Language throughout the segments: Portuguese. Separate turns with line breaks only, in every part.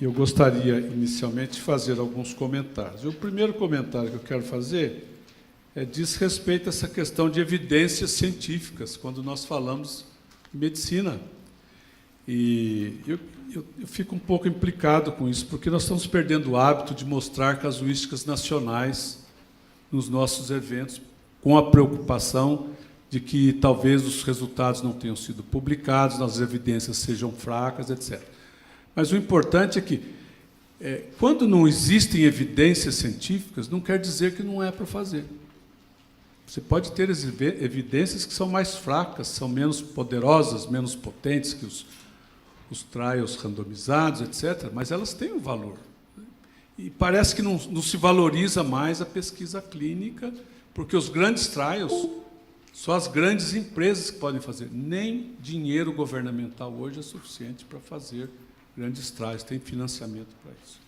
eu gostaria, inicialmente, de fazer alguns comentários. E o primeiro comentário que eu quero fazer diz respeito a essa questão de evidências científicas, quando nós falamos em medicina. E eu fico um pouco implicado com isso, porque nós estamos perdendo o hábito de mostrar casuísticas nacionais nos nossos eventos, com a preocupação de que talvez os resultados não tenham sido publicados, as evidências sejam fracas, etc. Mas o importante é que, quando não existem evidências científicas, não quer dizer que não é para fazer. Você pode ter evidências que são mais fracas, são menos poderosas, menos potentes que os trials randomizados, etc., mas elas têm um valor. E parece que não se valoriza mais a pesquisa clínica, porque os grandes trials, só as grandes empresas que podem fazer. Nem dinheiro governamental hoje é suficiente para fazer grandes trials, tem financiamento para isso.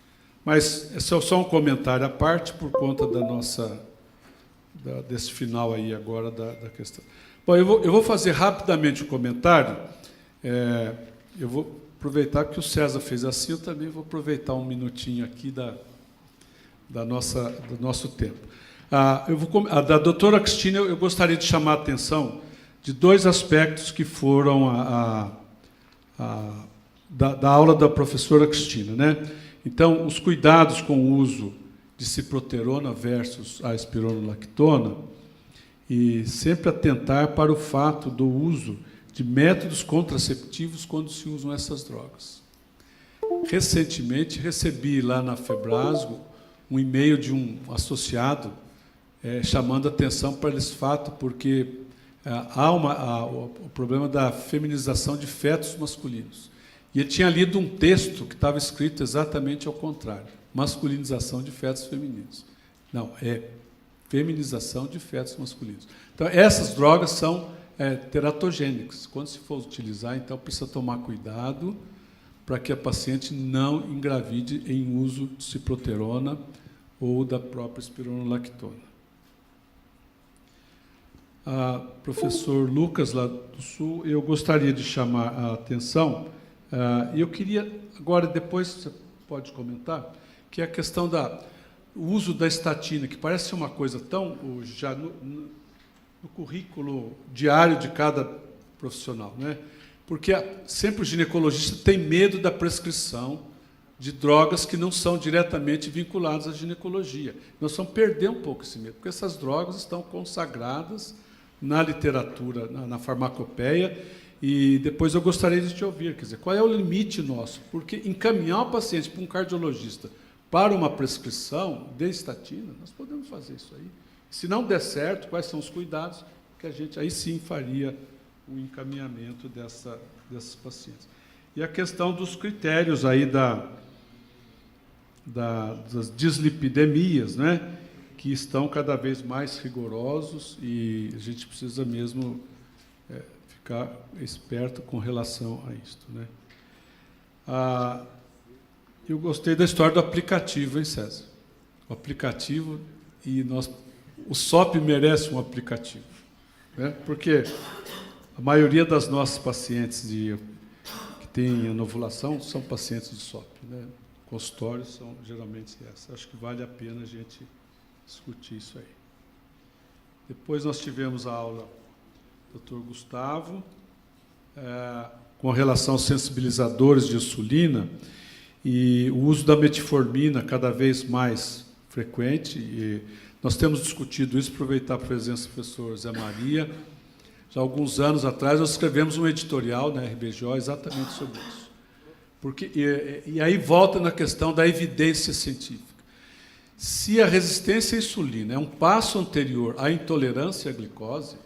Mas esse é só um comentário à parte, por conta desse final aí agora da questão. Bom, eu vou fazer rapidamente um comentário. Eu vou aproveitar que o César fez assim, eu também vou aproveitar um minutinho aqui do nosso tempo. Da doutora Cristina, eu gostaria de chamar a atenção de dois aspectos que foram da aula da professora Cristina, né? Então, os cuidados com o uso de ciproterona versus a espironolactona, e sempre atentar para o fato do uso de métodos contraceptivos quando se usam essas drogas. Recentemente, recebi lá na Febrasgo um e-mail de um associado chamando a atenção para esse fato, porque há o problema da feminização de fetos masculinos. E ele tinha lido um texto que estava escrito exatamente ao contrário, masculinização de fetos femininos. Não, é feminização de fetos masculinos. Então, essas drogas são teratogênicas. Quando se for utilizar, então, precisa tomar cuidado para que a paciente não engravide em uso de ciproterona ou da própria espironolactona. Professor Lucas, lá do Sul, eu gostaria de chamar a atenção, e eu queria, agora, depois você pode comentar, que é a questão do uso da estatina, que parece ser uma coisa tão, já no currículo diário de cada profissional, né? Porque sempre o ginecologista tem medo da prescrição de drogas que não são diretamente vinculadas à ginecologia. Nós vamos perder um pouco esse medo, porque essas drogas estão consagradas na literatura, na farmacopeia, e depois eu gostaria de te ouvir, quer dizer, qual é o limite nosso? Porque encaminhar o paciente para um cardiologista para uma prescrição de estatina, nós podemos fazer isso aí. Se não der certo, quais são os cuidados que a gente aí sim faria o encaminhamento desses pacientes. E a questão dos critérios aí das dislipidemias, né, que estão cada vez mais rigorosos, e a gente precisa mesmo ficar esperto com relação a isto, né. Eu gostei da história do aplicativo, hein, César? O aplicativo, o SOP merece um aplicativo, né, porque a maioria das nossas pacientes que têm anovulação são pacientes de SOP, né? Consultórios são geralmente essas. Acho que vale a pena a gente discutir isso aí. Depois nós tivemos a aula do Dr. Gustavo, com relação aos sensibilizadores de insulina e o uso da metformina cada vez mais frequente. E nós temos discutido isso, aproveitar a presença do professor Zé Maria. Já há alguns anos atrás, nós escrevemos um editorial na RBJ exatamente sobre isso. E aí volta na questão da evidência científica. Se a resistência à insulina é um passo anterior à intolerância à glicose,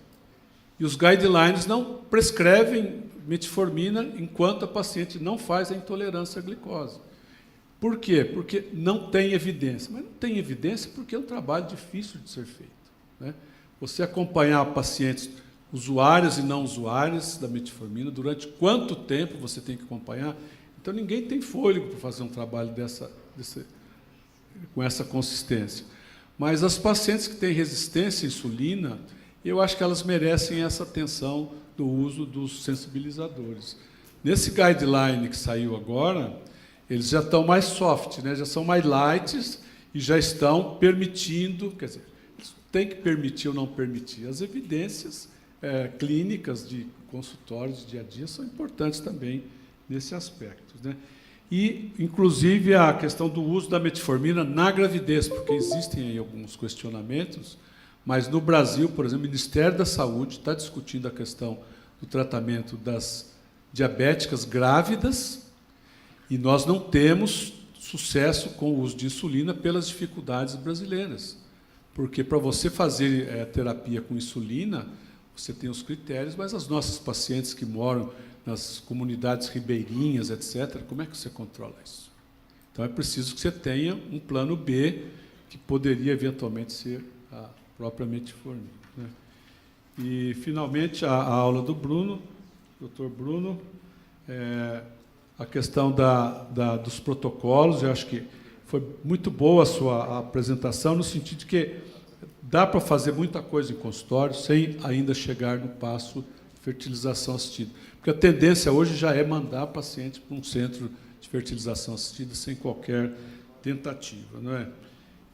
e os guidelines não prescrevem metformina enquanto a paciente não faz a intolerância à glicose. Por quê? Porque não tem evidência. Mas não tem evidência porque é um trabalho difícil de ser feito, né? Você acompanhar pacientes usuários e não usuários da metformina, durante quanto tempo você tem que acompanhar? Então, ninguém tem fôlego para fazer um trabalho com essa consistência. Mas as pacientes que têm resistência à insulina, eu acho que elas merecem essa atenção do uso dos sensibilizadores. Nesse guideline que saiu agora, eles já estão mais soft, né? Já são mais light e já estão permitindo, quer dizer, tem que permitir ou não permitir. As evidências clínicas de consultórios de dia a dia são importantes também nesse aspecto, né? E, inclusive, a questão do uso da metformina na gravidez, porque existem aí alguns questionamentos, mas no Brasil, por exemplo, o Ministério da Saúde está discutindo a questão do tratamento das diabéticas grávidas e nós não temos sucesso com o uso de insulina pelas dificuldades brasileiras. Porque para você fazer terapia com insulina, você tem os critérios, mas as nossas pacientes que moram nas comunidades ribeirinhas, etc., como é que você controla isso? Então, é preciso que você tenha um plano B, que poderia, eventualmente, ser a própria metformina, né? E, finalmente, a aula do Bruno, Dr. Bruno, a questão dos protocolos. Eu acho que foi muito boa a sua apresentação, no sentido de que dá para fazer muita coisa em consultório sem ainda chegar no passo de fertilização assistida. Porque a tendência hoje já é mandar pacientes para um centro de fertilização assistida sem qualquer tentativa, não é?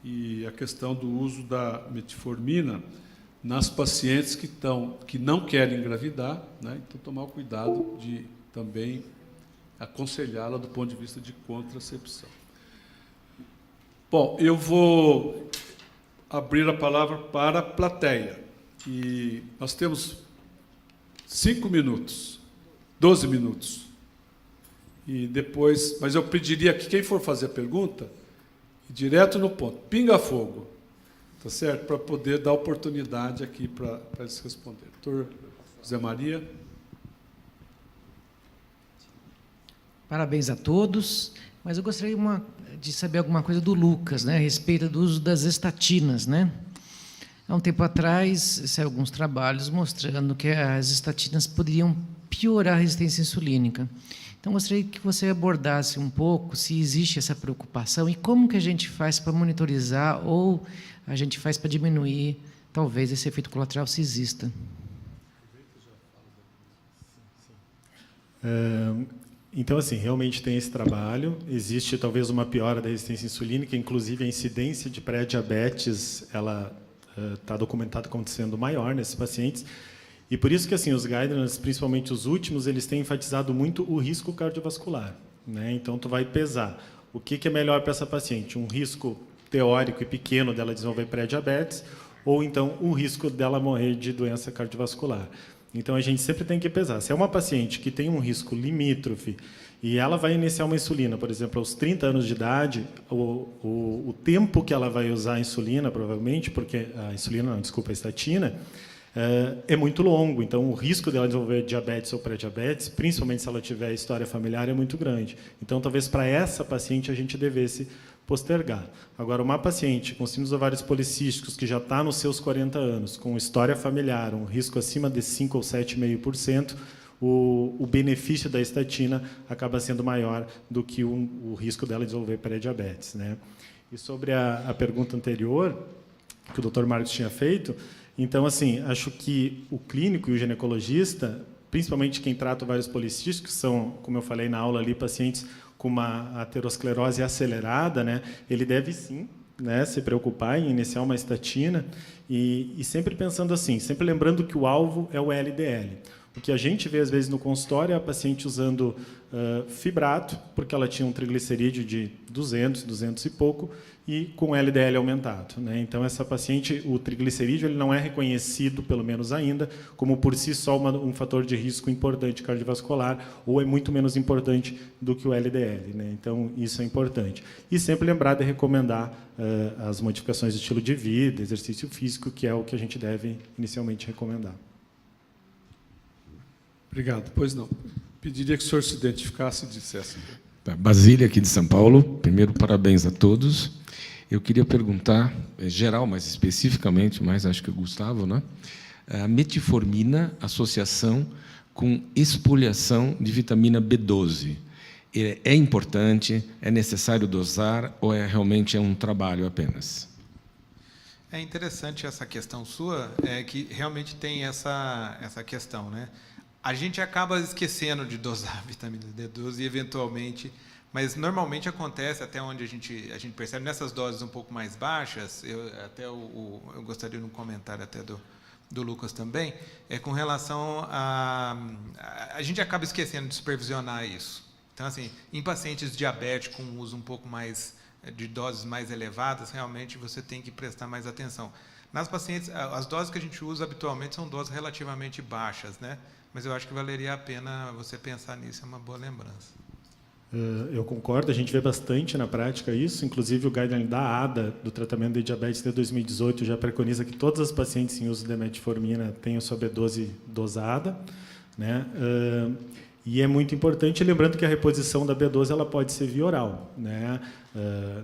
E a questão do uso da metformina nas pacientes que não querem engravidar, né? Então, tomar o cuidado de também aconselhá-la do ponto de vista de contracepção. Bom, eu vou abrir a palavra para a plateia. E nós temos 5 minutos, 12 minutos. E depois, mas eu pediria que quem for fazer a pergunta, direto no ponto, pinga fogo, tá certo? Para poder dar oportunidade aqui para eles responderem. Doutor José Maria.
Parabéns a todos, mas eu gostaria de saber alguma coisa do Lucas, né, a respeito do uso das estatinas, né? Há um tempo atrás, saíram alguns trabalhos mostrando que as estatinas poderiam piorar a resistência insulínica. Então, gostaria que você abordasse um pouco se existe essa preocupação e como que a gente faz para monitorizar ou a gente faz para diminuir, talvez, esse efeito colateral, se exista.
Então, assim, realmente tem esse trabalho. Existe, talvez, uma piora da resistência insulínica, inclusive a incidência de pré-diabetes, ela está documentada como sendo maior nesses pacientes. E por isso que, assim, os guidelines, principalmente os últimos, eles têm enfatizado muito o risco cardiovascular, né? Então, tu vai pesar o que é melhor para essa paciente, um risco teórico e pequeno dela desenvolver pré-diabetes, ou então o risco dela morrer de doença cardiovascular. Então, a gente sempre tem que pesar. Se é uma paciente que tem um risco limítrofe e ela vai iniciar uma insulina, por exemplo, aos 30 anos de idade, o tempo que ela vai usar a insulina, provavelmente, porque a insulina, não, desculpa, a estatina, é muito longo. Então, o risco dela desenvolver diabetes ou pré-diabetes, principalmente se ela tiver história familiar, é muito grande. Então, talvez para essa paciente a gente devesse postergar. Agora, uma paciente com síndrome dos ovários policísticos que já está nos seus 40 anos, com história familiar, um risco acima de 5 ou 7,5%, o benefício da estatina acaba sendo maior do que o risco dela desenvolver pré-diabetes, né? E sobre a pergunta anterior, que o Dr. Marcos tinha feito, então, assim, acho que o clínico e o ginecologista, principalmente quem trata ovários policísticos, que são, como eu falei na aula ali, pacientes com uma aterosclerose acelerada, né, ele deve sim, né, se preocupar em iniciar uma estatina e sempre pensando assim, sempre lembrando que o alvo é o LDL. O que a gente vê, às vezes, no consultório é a paciente usando fibrato, porque ela tinha um triglicerídeo de 200, 200 e pouco, e com LDL aumentado, né? Então, essa paciente, o triglicerídeo, ele não é reconhecido, pelo menos ainda, como por si só um fator de risco importante cardiovascular, ou é muito menos importante do que o LDL, né? Então, isso é importante. E sempre lembrar de recomendar as modificações de estilo de vida, exercício físico, que é o que a gente deve inicialmente recomendar.
Obrigado. Pois não. Pediria que o senhor se identificasse e dissesse.
Basília, aqui de São Paulo. Primeiro, parabéns a todos. Eu queria perguntar, geral, mas especificamente, mas acho que o Gustavo, né? A metformina, associação com espoliação de vitamina B12. É importante? É necessário dosar? Ou realmente um trabalho apenas?
É interessante essa questão sua, que realmente tem essa questão, né? A gente acaba esquecendo de dosar a vitamina D12 e, eventualmente, Mas normalmente acontece, até onde a gente percebe, nessas doses um pouco mais baixas, eu gostaria de um comentário até do Lucas também, com relação a gente acaba esquecendo de supervisionar isso. Então, assim, em pacientes diabéticos com uso um pouco mais de doses mais elevadas, realmente você tem que prestar mais atenção. Nas pacientes, as doses que a gente usa habitualmente são doses relativamente baixas, né? Mas eu acho que valeria a pena você pensar nisso, é uma boa lembrança.
Eu concordo, a gente vê bastante na prática isso, inclusive o guideline da ADA, do tratamento de diabetes de 2018, já preconiza que todas as pacientes em uso de metformina tenham sua B12 dosada, né? E é muito importante, lembrando que a reposição da B12 ela pode ser via oral, né?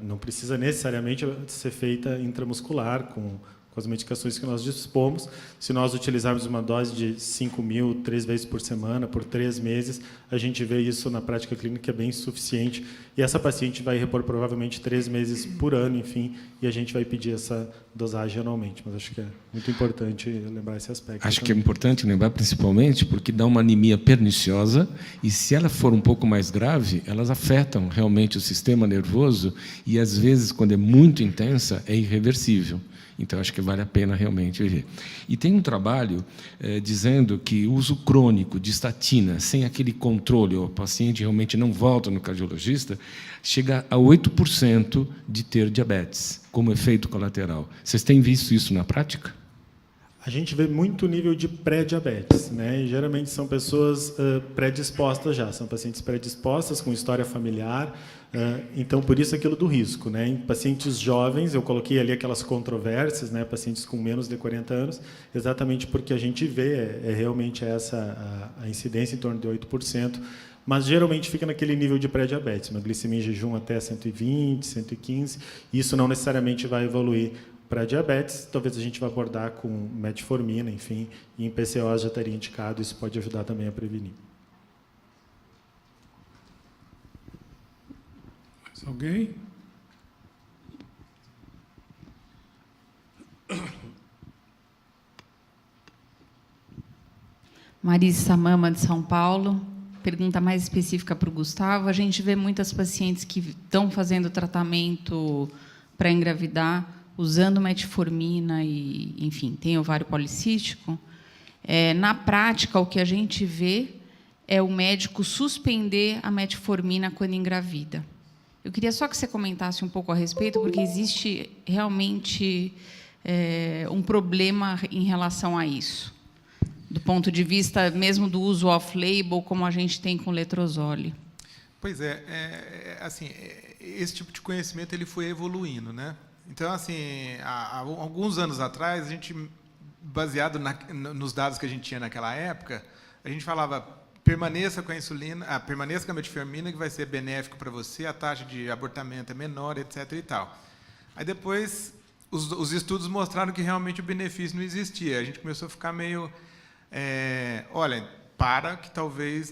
Não precisa necessariamente ser feita intramuscular, com as medicações que nós dispomos. Se nós utilizarmos uma dose de 5.000, 3 vezes por semana, por 3 meses, a gente vê isso na prática clínica que é bem suficiente. E essa paciente vai repor provavelmente 3 meses por ano, enfim, e a gente vai pedir essa dosagem anualmente. Mas acho que é muito importante lembrar esse aspecto.
Acho que é importante lembrar, principalmente, porque dá uma anemia perniciosa, e se ela for um pouco mais grave, elas afetam realmente o sistema nervoso, e às vezes, quando é muito intensa, é irreversível. Então, acho que vale a pena realmente ver. E tem um trabalho dizendo que o uso crônico de estatina, sem aquele controle, o paciente realmente não volta no cardiologista, chega a 8% de ter diabetes, como efeito colateral. Vocês têm visto isso na prática?
A gente vê muito nível de pré-diabetes, né? E geralmente são pessoas predispostas já, são pacientes predispostas com história familiar, então por isso aquilo do risco, né? Em pacientes jovens, eu coloquei ali aquelas controvérsias, né? Pacientes com menos de 40 anos, exatamente porque a gente vê realmente essa a incidência em torno de 8%, mas geralmente fica naquele nível de pré-diabetes, uma glicemia em jejum até 120, 115, e isso não necessariamente vai evoluir para diabetes. Talvez a gente vá abordar com metformina, enfim, e em PCOS já estaria indicado, isso pode ajudar também a prevenir.
Mais alguém?
Marisa Samama, de São Paulo. Pergunta mais específica para o Gustavo. A gente vê muitas pacientes que estão fazendo tratamento para engravidar, usando metformina e, enfim, tem ovário policístico. Na prática, o que a gente vê é o médico suspender a metformina quando engravida. Eu queria só que você comentasse um pouco a respeito, porque existe realmente um problema em relação a isso, do ponto de vista mesmo do uso off-label, como a gente tem com letrozole.
Pois assim, esse tipo de conhecimento ele foi evoluindo, né? Então, assim, há alguns anos atrás, a gente, baseado nos dados que a gente tinha naquela época, a gente falava: permaneça com a insulina, permaneça com a metformina, que vai ser benéfico para você, a taxa de abortamento é menor, etc. e tal. Aí depois os estudos mostraram que realmente o benefício não existia. A gente começou a ficar meio, olha, que talvez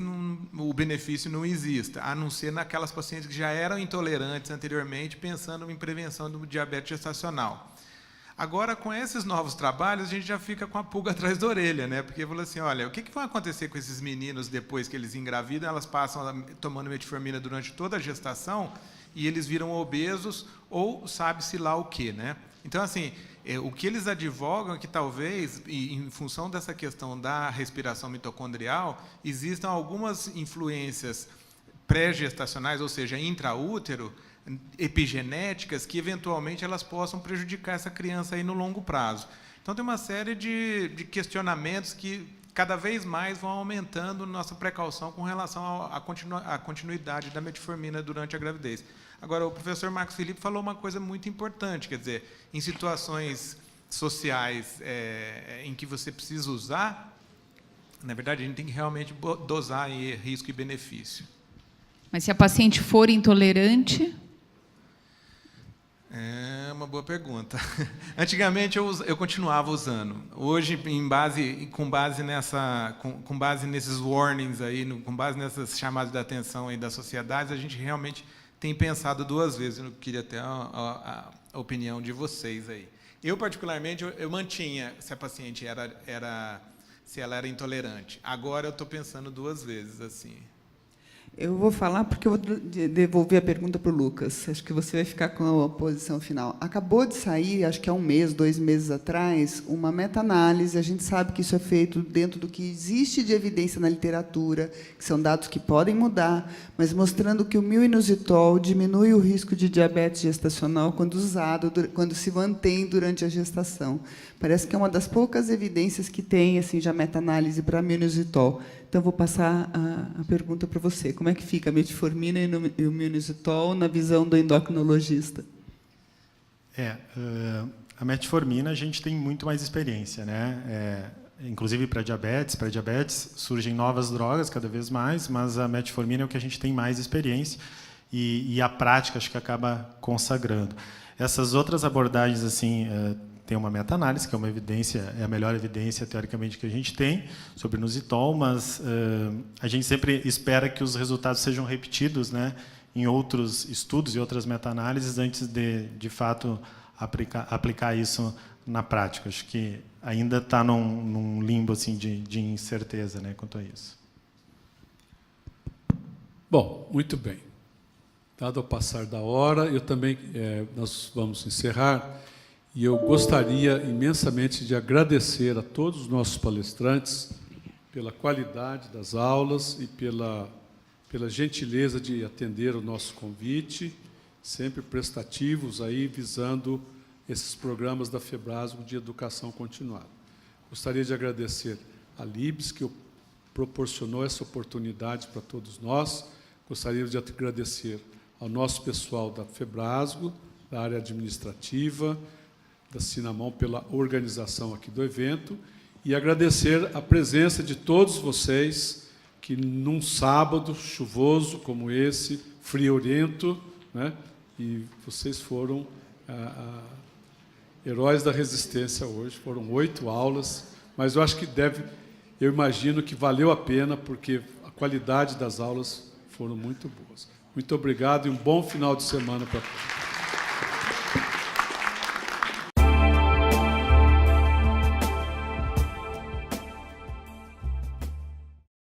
o benefício não exista, a não ser naquelas pacientes que já eram intolerantes anteriormente, pensando em prevenção do diabetes gestacional. Agora, com esses novos trabalhos, a gente já fica com a pulga atrás da orelha, né? Porque falou assim: olha, o que vai acontecer com esses meninos depois que eles engravidam? Elas passam tomando metformina durante toda a gestação e eles viram obesos ou sabe-se lá o quê, né? Então, assim, o que eles advogam é que talvez, em função dessa questão da respiração mitocondrial, existam algumas influências pré-gestacionais, ou seja, intraútero, epigenéticas, que eventualmente elas possam prejudicar essa criança aí no longo prazo. Então tem uma série de questionamentos que cada vez mais vão aumentando nossa precaução com relação à continuidade da metformina durante a gravidez. Agora, o professor Marcos Felipe falou uma coisa muito importante, quer dizer, em situações sociais em que você precisa usar, na verdade, a gente tem que realmente dosar em risco e benefício.
Mas se a paciente for intolerante?
É uma boa pergunta. Antigamente eu continuava usando. Hoje, com base nesses warnings aí, com base nessas chamadas de atenção aí das sociedades, a gente realmente tem pensado 2 vezes. Eu queria ter a opinião de vocês aí. Eu particularmente eu mantinha se a paciente se ela era intolerante. Agora eu estou pensando 2 vezes assim.
Eu vou falar porque eu vou devolver a pergunta para o Lucas. Acho que você vai ficar com a posição final. Acabou de sair, acho que há 1 mês, 2 meses atrás, uma meta-análise. A gente sabe que isso é feito dentro do que existe de evidência na literatura, que são dados que podem mudar, mas mostrando que o milinositol diminui o risco de diabetes gestacional quando usado, quando se mantém durante a gestação. Parece que é uma das poucas evidências que tem assim, já meta-análise para milinositol. Então, vou passar a pergunta para você. Como é que fica a metformina e o milnositol na visão do endocrinologista?
A metformina a gente tem muito mais experiência, né? Inclusive para diabetes surgem novas drogas cada vez mais, mas a metformina é o que a gente tem mais experiência e a prática acho que acaba consagrando. Essas outras abordagens assim tem uma meta-análise, que é uma evidência, é a melhor evidência, teoricamente, que a gente tem sobre o inositol, mas a gente sempre espera que os resultados sejam repetidos, né, em outros estudos e outras meta-análises antes de fato, aplicar isso na prática. Acho que ainda está num limbo assim, de incerteza, né, quanto a isso.
Bom, muito bem. Dado o passar da hora, eu também, nós vamos encerrar. E eu gostaria imensamente de agradecer a todos os nossos palestrantes pela qualidade das aulas e pela gentileza de atender o nosso convite, sempre prestativos, aí, visando esses programas da FEBRASGO de educação continuada. Gostaria de agradecer a Libes, que proporcionou essa oportunidade para todos nós. Gostaria de agradecer ao nosso pessoal da FEBRASGO, da área administrativa, da Sinamon pela organização aqui do evento e agradecer a presença de todos vocês que num sábado chuvoso como esse, friorento, né, e vocês foram heróis da resistência hoje, foram 8 aulas, mas eu acho que eu imagino que valeu a pena porque a qualidade das aulas foram muito boas. Muito obrigado e um bom final de semana para todos.